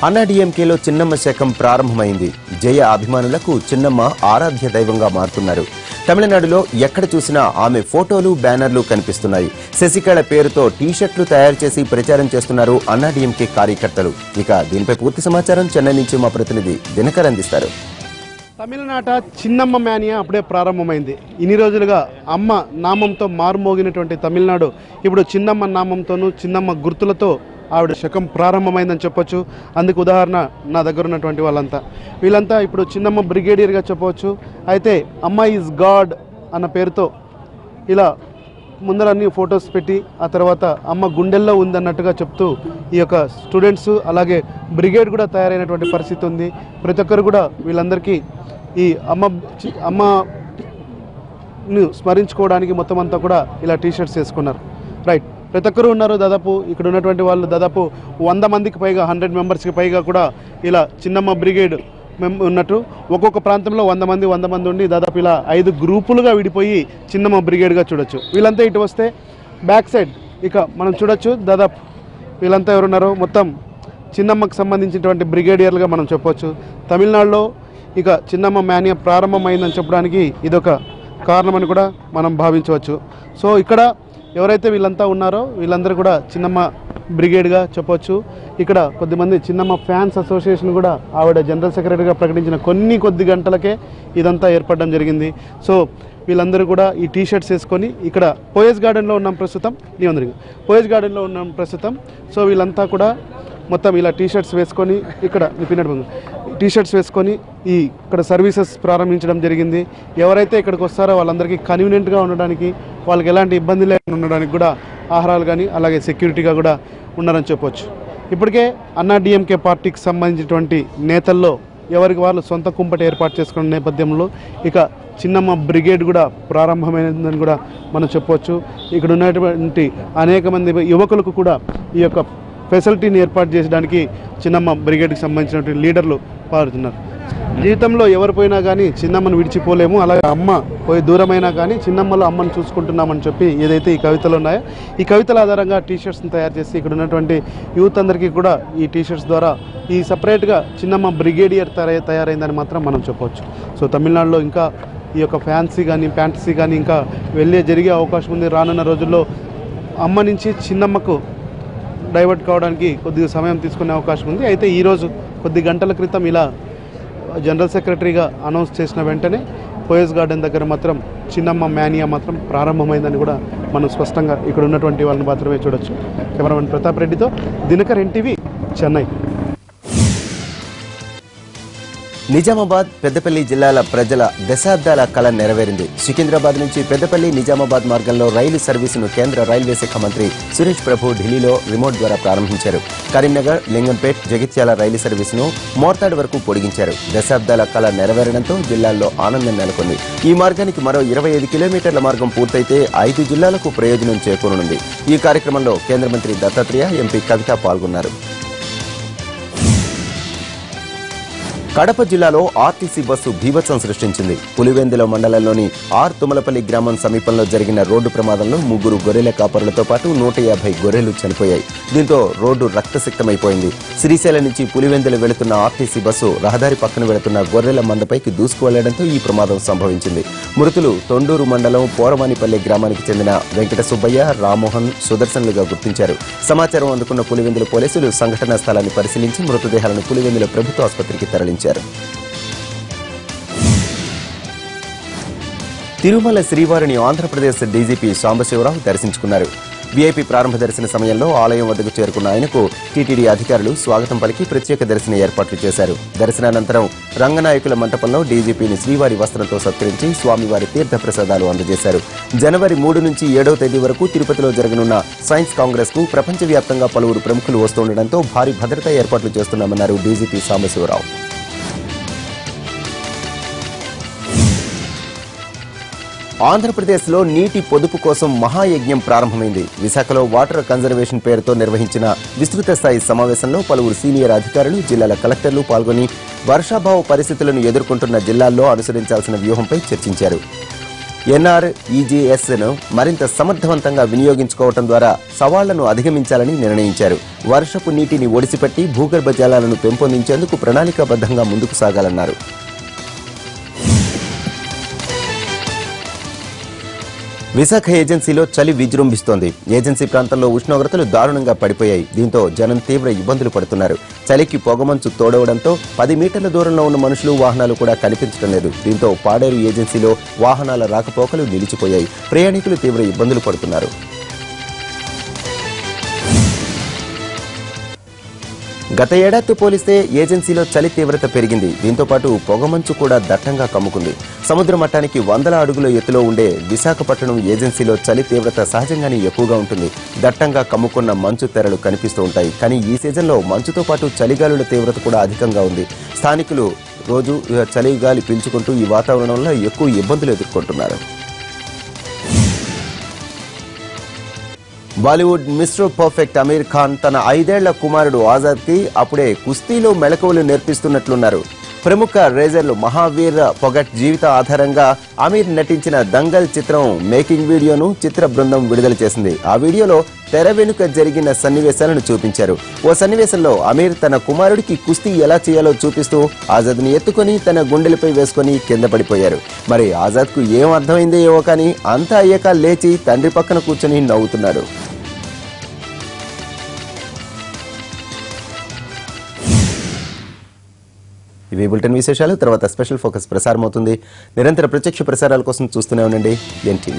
అన్నాడీఎంకేలో చిన్నమ్మ శకం ప్రారంభమైంది. జయ అభిమానులకు చిన్నమ్మ ఆరాధ్య దైవంగా మారుతున్నారు. తమిళనాడులో ఎక్కడ చూసినా ఆమె ఫోటోలు, బ్యానర్లు కనిపిస్తున్నాయి. శశికళ పేరుతో టీషర్ట్లు తయారు చేసి ప్రచారం చేస్తున్నారు అన్నాడీఎంకే కార్యకర్తలు. ఇక దీనిపై పూర్తి సమాచారం చెన్నై నుంచి మా ప్రతినిధి దినకర్ అందిస్తారు. తమిళనాట చిన్నమ్మ మ్యానియా అప్పుడే ప్రారంభమైంది. ఇన్ని రోజులుగా అమ్మ నామంతో మారుమోగినటువంటి తమిళనాడు ఇప్పుడు చిన్నమ్మ నామంతోనూ చిన్నమ్మ గుర్తులతో ఆవిడ శకం ప్రారంభమైందని చెప్పొచ్చు. అందుకు ఉదాహరణ నా దగ్గర ఉన్నటువంటి వీళ్ళంతా ఇప్పుడు చిన్నమ్మ బ్రిగేడియర్గా చెప్పవచ్చు. అయితే అమ్మ ఈజ్ గాడ్ అన్న పేరుతో ఇలా ముందర అన్ని ఫొటోస్ పెట్టి ఆ తర్వాత అమ్మ గుండెల్లో ఉందన్నట్టుగా చెప్తూ ఈ యొక్క స్టూడెంట్స్ అలాగే బ్రిగేడ్ కూడా తయారైనటువంటి పరిస్థితి ఉంది. ప్రతి ఒక్కరు కూడా వీళ్ళందరికీ ఈ అమ్మను స్మరించుకోవడానికి మొత్తం అంతా కూడా ఇలా టీషర్ట్స్ వేసుకున్నారు. రైట్, ప్రతి ఒక్కరు ఉన్నారు. దాదాపు ఇక్కడ ఉన్నటువంటి వాళ్ళు దాదాపు 100 మందికి పైగా 100 మెంబర్స్కి పైగా కూడా ఇలా చిన్నమ్మ బ్రిగేడ్ ఉన్నట్టు ఒక్కొక్క ప్రాంతంలో 100 మంది ఉండి దాదాపు ఇలా 5 గ్రూపులుగా విడిపోయి చిన్నమ్మ బ్రిగేడ్గా చూడొచ్చు. వీళ్ళంతా ఇటు వస్తే బ్యాక్ సైడ్ ఇక మనం చూడొచ్చు. దాదాపు వీళ్ళంతా ఎవరున్నారో మొత్తం చిన్నమ్మకు సంబంధించినటువంటి బ్రిగేడియర్లుగా మనం చెప్పవచ్చు. తమిళనాడులో ఇక చిన్నమ్మ మ్యానియా ప్రారంభమైందని చెప్పడానికి ఇదొక కారణమని కూడా మనం భావించవచ్చు. సో ఇక్కడ ఎవరైతే వీళ్ళంతా ఉన్నారో వీళ్ళందరూ కూడా చిన్నమ్మ బ్రిగేడ్గా చెప్పవచ్చు. ఇక్కడ కొద్దిమంది చిన్నమ్మ ఫ్యాన్స్ అసోసియేషన్ కూడా ఆవిడ జనరల్ సెక్రటరీగా ప్రకటించిన కొద్ది గంటలకే ఇదంతా ఏర్పడడం జరిగింది. సో వీళ్ళందరూ కూడా ఈ టీషర్ట్స్ వేసుకొని ఇక్కడ పోయస్ గార్డెన్లో ఉన్నాం ప్రస్తుతం. సో వీళ్ళంతా కూడా మొత్తం ఇలా టీషర్ట్స్ వేసుకొని ఇక్కడ టీషర్ట్స్ వేసుకొని ఇక్కడ సర్వీసెస్ ప్రారంభించడం జరిగింది. ఎవరైతే ఇక్కడికి వస్తారో వాళ్ళందరికీ కన్వీనియంట్గా ఉండడానికి, వాళ్ళకి ఎలాంటి ఇబ్బంది లేకుండా ఉండడానికి కూడా ఆహారాలు కానీ అలాగే సెక్యూరిటీగా కూడా ఉన్నారని చెప్పవచ్చు. ఇప్పటికే అన్నాడీఎంకే పార్టీకి సంబంధించినటువంటి నేతల్లో ఎవరికి వాళ్ళు సొంత కుంపటి ఏర్పాటు చేసుకున్న నేపథ్యంలో ఇక చిన్నమ్మ బ్రిగేడ్ కూడా ప్రారంభమైందని కూడా మనం చెప్పవచ్చు. ఇక్కడ ఉన్నటువంటి అనేక మంది యువకులకు కూడా ఈ యొక్క ఫెసిలిటీని ఏర్పాటు చేయడానికి చిన్నమ్మ బ్రిగేడ్కి సంబంధించినటువంటి లీడర్లు పాడుతున్నారు. జీవితంలో ఎవరు పోయినా కానీ చిన్నమ్మను విడిచిపోలేము, అలాగే అమ్మ పోయి దూరమైనా కానీ చిన్నమ్మలో అమ్మను చూసుకుంటున్నామని చెప్పి ఏదైతే ఈ కవితలు ఉన్నాయో ఈ కవితల ఆధారంగా టీషర్ట్స్ని తయారు చేసి ఇక్కడ ఉన్నటువంటి యూత్ అందరికీ కూడా ఈ టీషర్ట్స్ ద్వారా ఈ సపరేట్గా చిన్నమ్మ బ్రిగేడియర్ తయారైందని మాత్రం మనం చెప్పవచ్చు. సో తమిళనాడులో ఇంకా ఈ యొక్క ఫ్యాంటసీ కానీ ఇంకా జరిగే అవకాశం ఉంది. రానున్న రోజుల్లో అమ్మ నుంచి చిన్నమ్మకు డైవర్ట్ కావడానికి కొద్దిగా సమయం తీసుకునే అవకాశం ఉంది. అయితే ఈరోజు కొద్ది గంటల క్రితం ఇలా జనరల్ సెక్రటరీగా అనౌన్స్ చేసిన వెంటనే పోయస్ గార్డెన్ దగ్గర మాత్రం చిన్నమ్మ మ్యానియా మాత్రం ప్రారంభమైందని కూడా మనం స్పష్టంగా ఇక్కడ ఉన్నటువంటి వాళ్ళని మాత్రమే చూడొచ్చు. కెమెరామెన్ ప్రతాప్ రెడ్డితో దినకర్, ఎన్టీవీ, చెన్నై. నిజామాబాద్, పెద్దపల్లి జిల్లాల ప్రజల దశాబ్దాల కళ నెరవేరింది. సికింద్రాబాద్ నుంచి పెద్దపల్లి, నిజామాబాద్ మార్గంలో రైలు సర్వీసును కేంద్ర రైల్వే శాఖ మంత్రి సురేష్ ప్రభు ఢిల్లీలో రిమోట్ ద్వారా ప్రారంభించారు. కరీంనగర్, లింగంపేట్, జగిత్యాల రైలు సర్వీసును మోర్తాడ్ వరకు పొడిగించారు. దశాబ్దాల కళ నెరవేరడంతో జిల్లాల్లో ఆనందం నెలకొంది. ఈ మార్గానికి మరో 25 కిలోమీటర్ల మార్గం పూర్తయితే 5 జిల్లాలకు ప్రయోజనం చేకూరనుంది. ఈ కార్యక్రమంలో కేంద్ర మంత్రి దత్తాత్రేయ, ఎంపీ కవిత పాల్గొన్నారు. కడప జిల్లాలో ఆర్టీసీ బస్సు బీభత్సం సృష్టించింది. పులివెందుల మండలంలోని తుమ్మలపల్లి గ్రామం సమీపంలో జరిగిన రోడ్డు ప్రమాదంలో 3 గొర్రెల కాపరులతో పాటు 150 గొర్రెలు చనిపోయాయి. దీంతో రోడ్డు రక్తసిక్తమైపోయింది. శ్రీశైలం నుంచి పులివెందులు వెళుతున్న ఆర్టీసీ బస్సు రహదారి పక్కన వెళుతున్న గొర్రెల మందపైకి దూసుకు వెళ్లడంతో ఈ ప్రమాదం సంభవించింది. మృతులు తొండూరు మండలం పోరవానిపల్లి గ్రామానికి చెందిన వెంకట సుబ్బయ్య, రామ్మోహన్, సుదర్శన్లుగా గుర్తించారు. సమాచారం అందుకున్న పులివెందుల పోలీసులు సంఘటనా స్థలాన్ని పరిశీలించి మృతదేహాలను పులివెందుల ప్రభుత్వ ఆసుపత్రికి తరలించారు. తిరుమల శ్రీవారిని ఆంధ్రప్రదేశ్ డీజీపీ సాంబశివరావు దర్శించుకున్నారు. వీఐపీ ప్రారంభ దర్శన సమయంలో ఆలయం వద్దకు చేరుకున్న ఆయనకు టీటీడీ అధికారులు స్వాగతం పలికి ప్రత్యేక దర్శన ఏర్పాట్లు చేశారు. దర్శనానంతరం రంగనాయకుల మంటపంలో డీజీపీని శ్రీవారి వస్త్రంతో సత్కరించి స్వామివారి తీర్థ ప్రసాదాలు అందజేశారు. జనవరి 3 నుంచి 7వ తేదీ వరకు తిరుపతిలో జరగనున్న సైన్స్ కాంగ్రెస్ కు ప్రపంచవ్యాప్తంగా పలువురు ప్రముఖులు వస్తుండటంతో భారీ భద్రతా ఏర్పాట్లు చేస్తున్నామన్నారు డీజీపీ సాంబశివరావు. ఆంధ్రప్రదేశ్లో నీటి పొదుపు కోసం మహాయజ్ఞం ప్రారంభమైంది. విశాఖలో వాటర్ కన్జర్వేషన్ పేరుతో నిర్వహించిన విస్తృత స్థాయి సమావేశంలో పలువురు సీనియర్ అధికారులు, జిల్లాల కలెక్టర్లు పాల్గొని వర్షాభావ పరిస్థితులను ఎదుర్కొంటున్న జిల్లాల్లో అనుసరించాల్సిన వ్యూహంపై చర్చించారు. NREGSను మరింత సమర్థవంతంగా వినియోగించుకోవడం ద్వారా సవాళ్లను అధిగమించాలని నిర్ణయించారు. వర్షపు నీటిని ఒడిసిపట్టి భూగర్భ జలాలను పెంపొందించేందుకు ప్రణాళికాబద్ధంగా ముందుకు సాగాలన్నారు. విశాఖ ఏజెన్సీలో చలి విజృంభిస్తోంది. ఏజెన్సీ ప్రాంతంలో ఉష్ణోగ్రతలు దారుణంగా పడిపోయాయి. దీంతో జనం తీవ్ర ఇబ్బందులు పడుతున్నారు. చలికి పొగమంచు తోడవడంతో 10 మీటర్ల దూరంలో ఉన్న మనుషులు, వాహనాలు కూడా కనిపించడం లేదు. దీంతో పాడేరు ఏజెన్సీలో వాహనాల రాకపోకలు నిలిచిపోయాయి. ప్రయాణికులు తీవ్ర ఇబ్బందులు పడుతున్నారు. గత ఏడాదితో పోలిస్తే ఏజెన్సీలో చలి తీవ్రత పెరిగింది. దీంతో పాటు పొగమంచు కూడా దట్టంగా కమ్ముకుంది. సముద్ర మట్టానికి 100 అడుగుల ఎత్తులో ఉండే విశాఖపట్నం ఏజెన్సీలో చలి తీవ్రత సహజంగానే ఎక్కువగా ఉంటుంది. దట్టంగా కమ్ముకున్న మంచు తెరలు కనిపిస్తూ ఉంటాయి. కానీ ఈ సీజన్లో మంచుతో పాటు చలిగాలుల తీవ్రత కూడా అధికంగా ఉంది. స్థానికులు రోజు చలిగాలి పీల్చుకుంటూ ఈ వాతావరణం వల్ల ఎక్కువ ఇబ్బందులు ఎదుర్కొంటున్నారు. బాలీవుడ్ మిస్టర్ పర్ఫెక్ట్ అమీర్ ఖాన్ తన 5 ఏళ్ల కుమారుడు ఆజాద్కి అప్పుడే కుస్తీలో మెళకువలు నేర్పిస్తున్నట్లున్నారు. ప్రముఖ రేజర్లు మహావీర్ పొగట్ జీవిత ఆధారంగా అమీర్ నటించిన దంగల్ చిత్రం మేకింగ్ వీడియోను చిత్ర బృందం విడుదల చేసింది. ఆ వీడియోలో తెర వెనుక జరిగిన సన్నివేశాలను చూపించారు. ఓ సన్నివేశంలో అమీర్ తన కుమారుడికి కుస్తీ ఎలా చేయాలో చూపిస్తూ ఆజాద్ని ఎత్తుకొని తన గుండెలపై వేసుకొని కింద పడిపోయారు. మరి ఆజాద్కు ఏం అర్థమైందో ఏవో కానీ అంతా అయ్యాక లేచి తండ్రి పక్కన కూర్చొని నవ్వుతున్నాడు. ఇవి బులెటిన్ విశేషాలు. తర్వాత స్పెషల్ ఫోకస్ ప్రసారం అవుతుంది. నిరంతర ప్రత్యక్ష ప్రసారాల కోసం చూస్తూనే ఉండండి NTV.